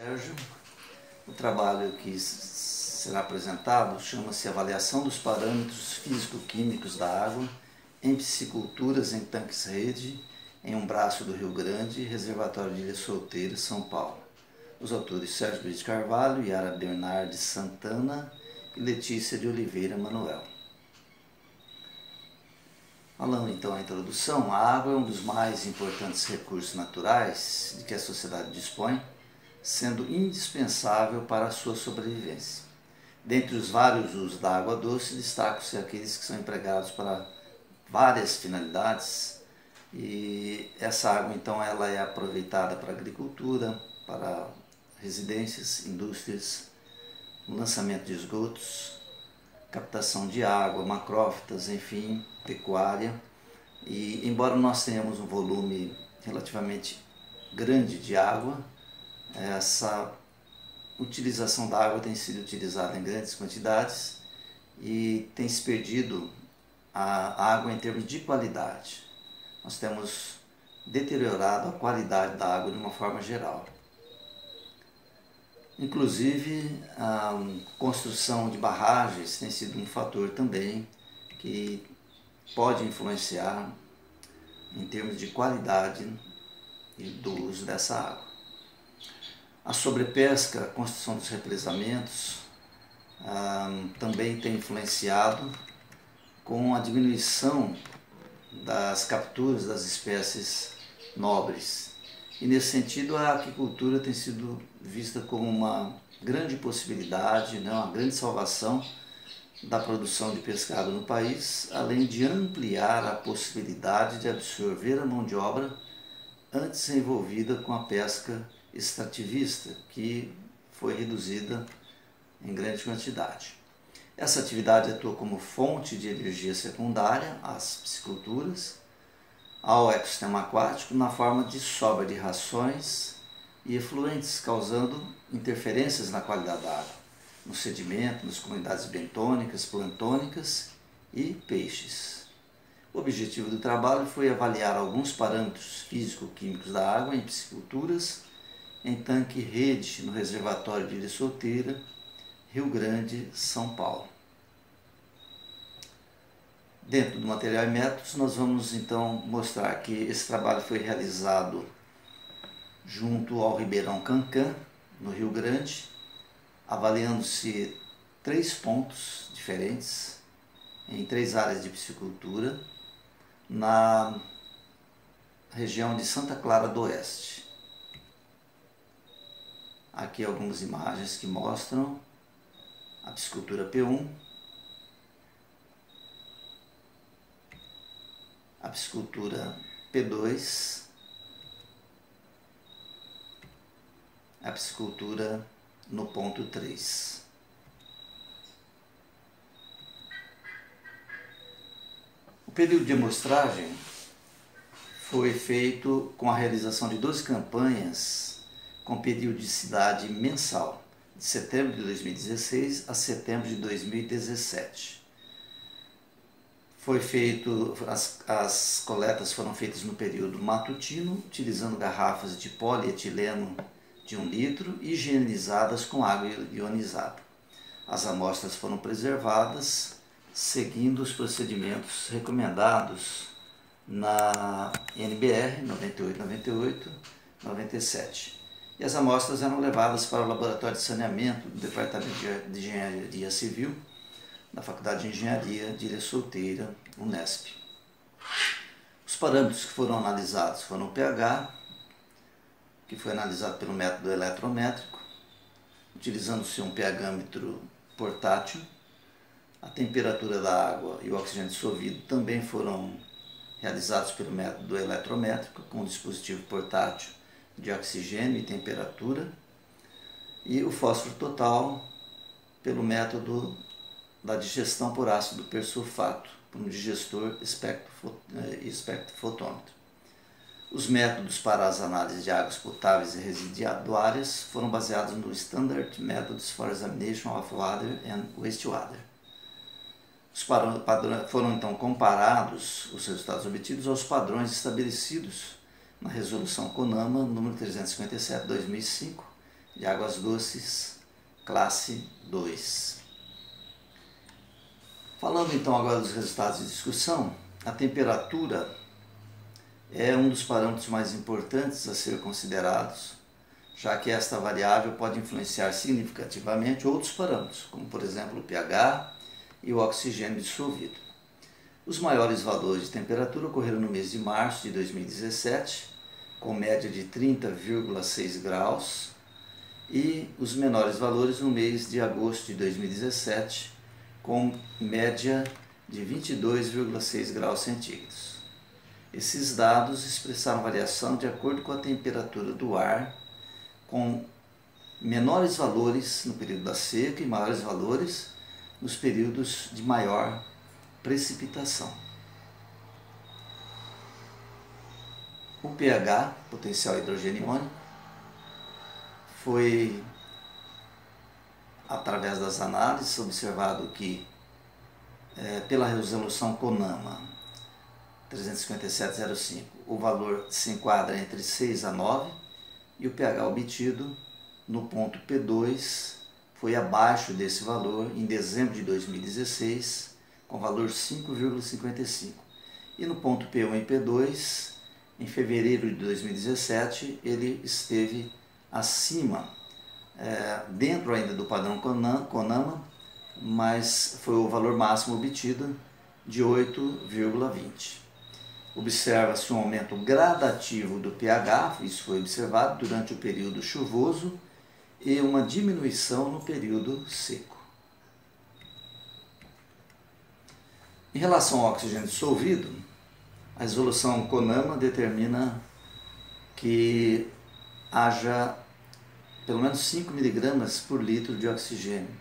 Sérgio, o trabalho que será apresentado chama-se Avaliação dos Parâmetros Físico-Químicos da Água em Pisciculturas em Tanques-Rede, em um braço do Rio Grande, Reservatório de Ilha Solteira, São Paulo. Os autores Sérgio Brito Carvalho, Yara Bernardes Santana e Letícia de Oliveira Manuel. Falando então a introdução, a água é um dos mais importantes recursos naturais de que a sociedade dispõe, sendo indispensável para a sua sobrevivência. Dentre os vários usos da água doce, destacam-se aqueles que são empregados para várias finalidades, e essa água então ela é aproveitada para agricultura, para residências, indústrias, lançamento de esgotos, captação de água, macrófitas, enfim, pecuária. E embora nós tenhamos um volume relativamente grande de água, essa utilização da água tem sido utilizada em grandes quantidades e tem se perdido a água em termos de qualidade. Nós temos deteriorado a qualidade da água de uma forma geral. Inclusive, a construção de barragens tem sido um fator também que pode influenciar em termos de qualidade do uso dessa água. A sobrepesca, a construção dos represamentos também tem influenciado com a diminuição das capturas das espécies nobres. E nesse sentido a aquicultura tem sido vista como uma grande possibilidade, uma grande salvação da produção de pescado no país, além de ampliar a possibilidade de absorver a mão de obra antes envolvida com a pesca extrativista, que foi reduzida em grande quantidade. Essa atividade atua como fonte de energia secundária às pisciculturas, ao ecossistema aquático, na forma de sobra de rações e efluentes, causando interferências na qualidade da água, no sedimento, nas comunidades bentônicas, plantônicas e peixes. O objetivo do trabalho foi avaliar alguns parâmetros físico-químicos da água em pisciculturas em tanque-rede no reservatório de Ilha Solteira, Rio Grande, São Paulo. Dentro do material e métodos, nós vamos então mostrar que esse trabalho foi realizado junto ao Ribeirão Cancã, no Rio Grande, avaliando-se 3 pontos diferentes em 3 áreas de piscicultura na região de Santa Clara do Oeste. Aqui algumas imagens que mostram a piscicultura P1, a piscicultura P2, a piscicultura no ponto 3. O período de amostragem foi feito com a realização de 12 campanhas com periodicidade mensal, de setembro de 2016 a setembro de 2017. As coletas foram feitas no período matutino, utilizando garrafas de polietileno de 1 litro, higienizadas com água ionizada. As amostras foram preservadas seguindo os procedimentos recomendados na NBR 98/97. E as amostras eram levadas para o Laboratório de Saneamento do Departamento de Engenharia Civil da Faculdade de Engenharia de Ilha Solteira, Unesp. Os parâmetros que foram analisados foram o pH, que foi analisado pelo método eletrométrico, utilizando-se um pH-metro portátil. A temperatura da água e o oxigênio dissolvido também foram realizados pelo método eletrométrico, com um dispositivo portátil de oxigênio e temperatura, e o fósforo total pelo método da digestão por ácido persulfato, por um digestor espectrofotômetro. Os métodos para as análises de águas potáveis e residuárias foram baseados no Standard Methods for Examination of Water and Wastewater. Foram então comparados os resultados obtidos aos padrões estabelecidos na Resolução CONAMA número 357/2005 de águas doces, classe 2. Falando então agora dos resultados de discussão, a temperatura é um dos parâmetros mais importantes a ser considerados, já que esta variável pode influenciar significativamente outros parâmetros, como por exemplo o pH e o oxigênio dissolvido. Os maiores valores de temperatura ocorreram no mês de março de 2017, com média de 30,6 graus, e os menores valores no mês de agosto de 2017, com média de 22,6 graus centígrados. Esses dados expressaram variação de acordo com a temperatura do ar, com menores valores no período da seca e maiores valores nos períodos de maior precipitação. O pH, potencial hidrogênio iônico, foi, através das análises, observado que, pela resolução CONAMA 357,05, o valor se enquadra entre 6 a 9 e o pH obtido no ponto P2 foi abaixo desse valor em dezembro de 2016, com valor 5,55. E no ponto P1 e P2, em fevereiro de 2017, ele esteve acima, dentro ainda do padrão CONAMA, mas foi o valor máximo obtido de 8,20. Observa-se um aumento gradativo do pH, isso foi observado durante o período chuvoso, e uma diminuição no período seco. Em relação ao oxigênio dissolvido, a resolução CONAMA determina que haja pelo menos 5 mg por litro de oxigênio.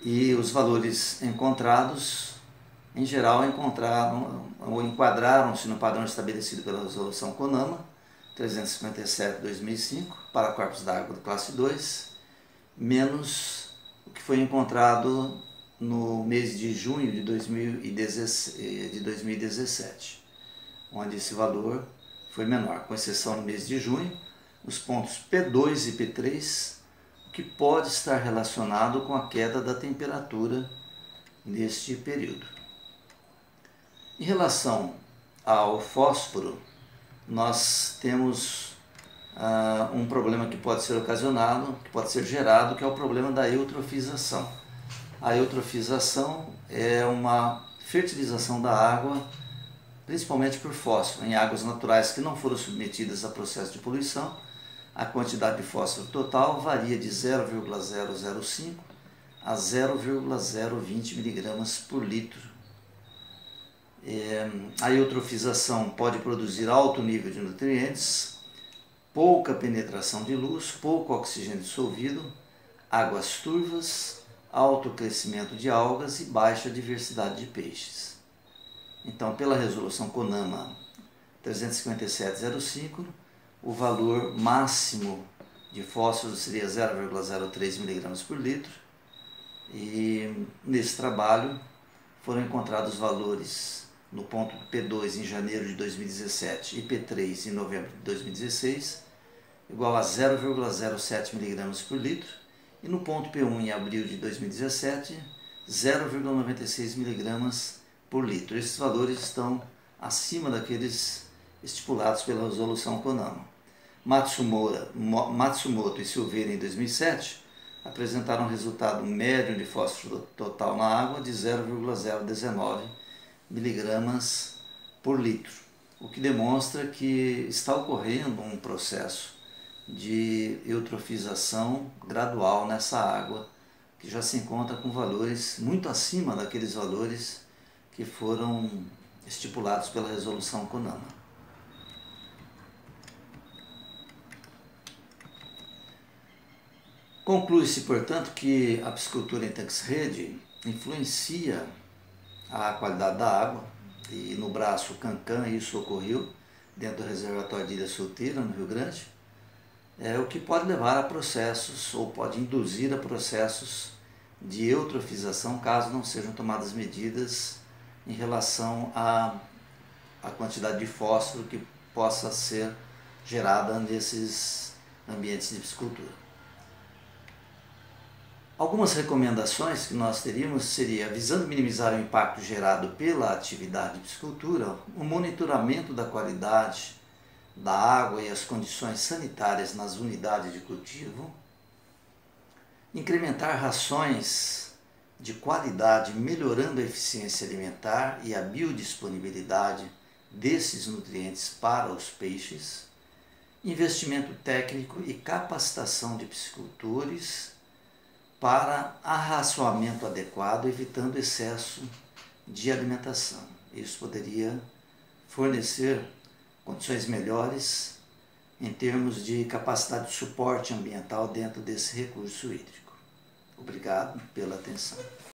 E os valores encontrados, em geral, enquadraram-se no padrão estabelecido pela resolução CONAMA 357/2005 para corpos d'água de classe 2, menos o que foi encontrado no mês de junho de 2017, onde esse valor foi menor, com exceção no mês de junho, os pontos P2 e P3, que pode estar relacionado com a queda da temperatura neste período. Em relação ao fósforo, nós temos um problema que pode ser ocasionado, que pode ser gerado, que é o problema da eutrofização. A eutrofização é uma fertilização da água, principalmente por fósforo, em águas naturais que não foram submetidas a processo de poluição. A quantidade de fósforo total varia de 0,005 a 0,020 mg por litro. A eutrofização pode produzir alto nível de nutrientes, pouca penetração de luz, pouco oxigênio dissolvido, águas turvas, alto crescimento de algas e baixa diversidade de peixes. Então, pela resolução CONAMA 357/05, o valor máximo de fósforo seria 0,03 mg por litro, e nesse trabalho foram encontrados valores no ponto P2 em janeiro de 2017 e P3 em novembro de 2016, igual a 0,07 mg por litro, e no ponto P1 em abril de 2017, 0,96 mg por litro. Esses valores estão acima daqueles estipulados pela resolução CONAMA. Matsumoto e Silveira, em 2007, apresentaram um resultado médio de fósforo total na água de 0,019 mg por litro, o que demonstra que está ocorrendo um processo de eutrofização gradual nessa água, que já se encontra com valores muito acima daqueles valores que foram estipulados pela resolução CONAMA. Conclui-se, portanto, que a piscicultura em tanques-rede influencia a qualidade da água, e no braço Cancan isso ocorreu dentro do reservatório de Ilha Solteira, no Rio Grande, o que pode levar a processos, ou pode induzir a processos de eutrofização, caso não sejam tomadas medidas em relação à quantidade de fósforo que possa ser gerada nesses ambientes de piscicultura. Algumas recomendações que nós teríamos seria, visando minimizar o impacto gerado pela atividade de piscicultura, o monitoramento da qualidade da água e as condições sanitárias nas unidades de cultivo, incrementar rações de qualidade, melhorando a eficiência alimentar e a biodisponibilidade desses nutrientes para os peixes, investimento técnico e capacitação de piscicultores para arraçoamento adequado, evitando excesso de alimentação. Isso poderia fornecer condições melhores em termos de capacidade de suporte ambiental dentro desse recurso hídrico. Obrigado pela atenção.